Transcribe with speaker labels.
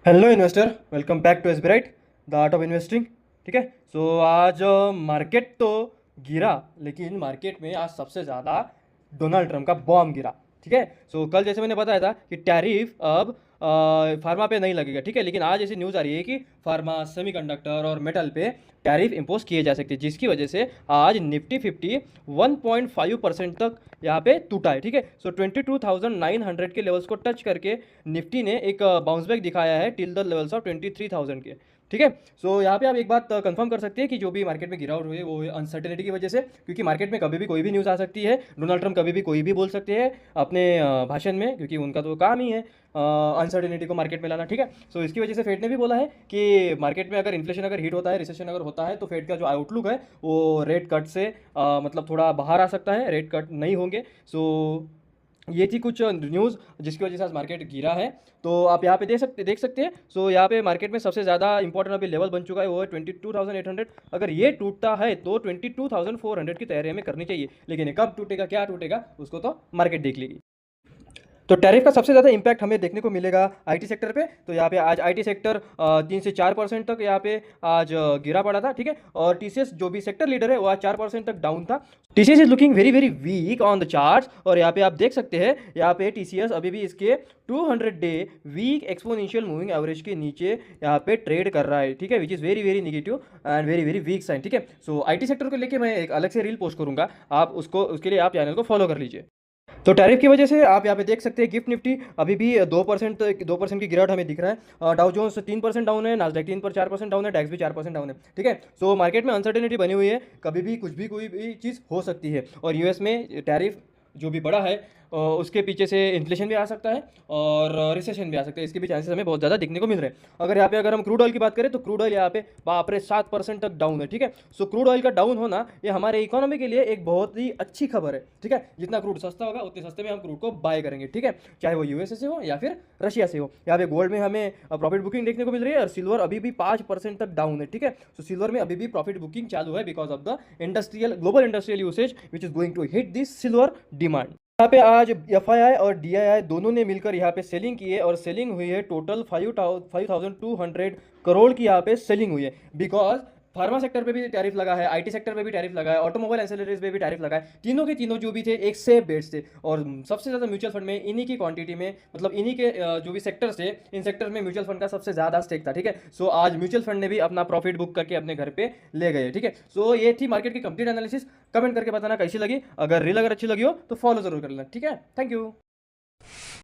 Speaker 1: Hello investor, welcome back to एसबीराइट the art of investing. ठीक है। आज मार्केट तो गिरा, लेकिन मार्केट में आज सबसे ज़्यादा डोनाल्ड ट्रंप का बॉम्ब गिरा। ठीक है। कल जैसे मैंने बताया था कि टैरिफ अब फार्मा पे नहीं लगेगा। ठीक है। लेकिन आज ऐसी न्यूज़ आ रही है कि फार्मा, सेमीकंडक्टर और मेटल पे टैरिफ इम्पोज किए जा सकते हैं, जिसकी वजह से आज निफ्टी 50 1.5% तक यहाँ पे टूटा है। ठीक है। 22,900 के लेवल्स को टच करके निफ्टी ने एक बाउंस बैक दिखाया है टिल द लेवल्स ऑफ 23,000 के। ठीक है। यहाँ पे आप एक बात कंफर्म कर सकते हैं कि जो भी मार्केट में गिरावट हुई है वो अनसर्टेनिटी की वजह से, क्योंकि मार्केट में कभी भी कोई भी न्यूज़ आ सकती है। डोनाल्ड ट्रंप कभी भी कोई भी बोल सकते हैं अपने भाषण में, क्योंकि उनका तो काम ही है अनसर्टेनिटी को मार्केट में लाना। ठीक है। इसकी वजह से फेड ने भी बोला है कि मार्केट में अगर इन्फ्लेशन अगर हिट होता है, रिसेशन अगर होता है, तो फेड का जो आउटलुक है वो रेट कट से मतलब थोड़ा बाहर आ सकता है, रेट कट नहीं होंगे। ये थी कुछ न्यूज़ जिसकी वजह से आज मार्केट गिरा है। तो आप यहाँ पे देख सकते हैं। यहाँ पे मार्केट में सबसे ज़्यादा इंपॉर्टेंट अभी लेवल बन चुका है, वो है 22,800। अगर ये टूटता है तो 22,400 की तैयारी हमें करनी चाहिए, लेकिन ये कब टूटेगा, क्या टूटेगा, उसको तो मार्केट देख लेगी। तो टैरिफ का सबसे ज़्यादा इम्पैक्ट हमें देखने को मिलेगा आईटी सेक्टर पे। तो यहाँ पे आज आईटी सेक्टर 3 से 4% तक यहाँ पे आज गिरा पड़ा था। ठीक है। और टीसीएस जो भी सेक्टर लीडर है वो आज 4% तक डाउन था। TCS is looking very very week on the charts, और यहाँ पे आप देख सकते हैं, यहाँ पे टीसीएस अभी भी इसके 200 day week exponential moving average के नीचे यहाँ पे ट्रेड कर रहा है। ठीक है। Which is very very negative and very very weak sign. ठीक है। आईटी सेक्टर को लेके मैं एक अलग से रील पोस्ट करूंगा, आप उसको उसके लिए आप चैनल को फॉलो कर लीजिए। तो टैरिफ की वजह से आप यहाँ पे देख सकते हैं गिफ्ट निफ्टी अभी भी 2% की गिरावट हमें दिख रहा है। डाउ जोन्स 3% डाउन है, नास्डैक 4% डाउन है, डैक्स भी 4% डाउन है। ठीक है। मार्केट में अनसर्टेनिटी बनी हुई है, कभी भी कुछ भी कोई भी चीज़ हो सकती है। और यूएस में टैरिफ जो भी बड़ा है उसके पीछे से इन्फ्लेशन भी आ सकता है और रिसेशन भी आ सकता है। इसके भी चांसेस हमें बहुत ज़्यादा दिखने को मिल रहे हैं। अगर हम क्रूड ऑयल की बात करें तो क्रूड ऑयल यहाँ पे बाप रे 7% तक डाउन है। ठीक है। क्रूड ऑयल का डाउन होना ये हमारे इकोनॉमी के लिए एक बहुत ही अच्छी खबर है। ठीक है। जितना क्रूड सस्ता होगा उतने सस्ते में हम क्रूड को बाय करेंगे। ठीक है। चाहे वो यूएसए से हो या फिर रशिया से हो। यहाँ पे गोल्ड में हमें प्रॉफिट बुकिंग देखने को मिल रही है, और सिल्वर अभी भी 5% तक डाउन है। ठीक है। सिल्वर में अभी भी प्रॉफिट बुकिंग चालू है because of the global industrial usage which is going to hit this silver demand. यहाँ पे आज एफआईआई और डीआईआई दोनों ने मिलकर यहाँ पे सेलिंग की है, और सेलिंग हुई है टोटल 5,200 करोड़ की यहाँ पे सेलिंग हुई है। बिकॉज फार्मा सेक्टर पे भी टैरिफ लगा है, आईटी सेक्टर पे भी टैरिफ लगा है, ऑटोमोबाइल एंसेलरीज पे भी टैरिफ लगा है। तीनों के तीनों जो भी थे एक सेफ बेट्स थे, और सबसे ज़्यादा म्यूचुअल फंड में इन्हीं की क्वांटिटी में, मतलब इन्हीं के जो भी सेक्टर्स थे, इन सेक्टर में म्यूचुअल फंड का सबसे ज़्यादा स्टेक था। ठीक है। आज म्यूचुअल फंड ने भी अपना प्रॉफिट बुक करके अपने घर पे ले गए। ठीक है। ये थी मार्केट की कंप्लीट एनालिसिस। कमेंट करके बताना कैसी लगी। अगर रील अगर अच्छी लगी हो तो फॉलो जरूर कर लेना। ठीक है। Thank you.